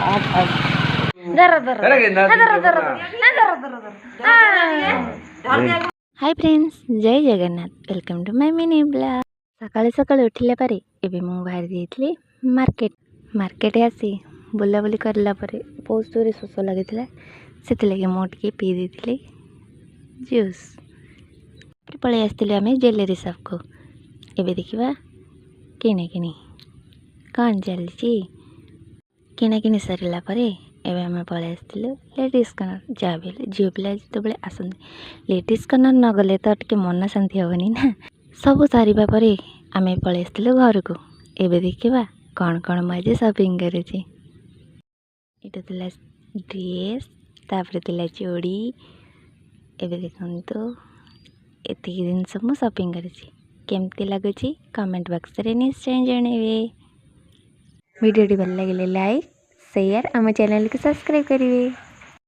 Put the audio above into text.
Hi friends, Jai Jagannath. Welcome to my mini blog. सकाळी सकाळी उठिला परे एबे मु बाहर जाइतली मार्केट आसी बुलाबुली करला परे बहुत जोरे शोष लगी से लगे मु टिके पी देती जूस। पलि आसती आम ज्वेलरी शॉप को। एबे देखा किणे किणी कौन चलती किणाकिणी सरला परे एबे आम पलि आसलु लेडीज कर्नर। जहाँ भी झील पिला जो आसती लेडीज कर्नर न गले तो टे मन शांति हेनी ना। सब सारिबा परे आम पलि आसलु घर को। एबे देखा कौन कौन मुझे शॉपिंग करुची। इटा थिला ड्रेस तापर थिला चूड़ी। एबे देखंतु एतिक जिनस मु शॉपिंग करुची। केमती लगुची कमेंट बॉक्स रे निश्चय जणेबे। वीडियो भल लगे लाइक शेयर आम चैनल को सब्सक्राइब करेंगे।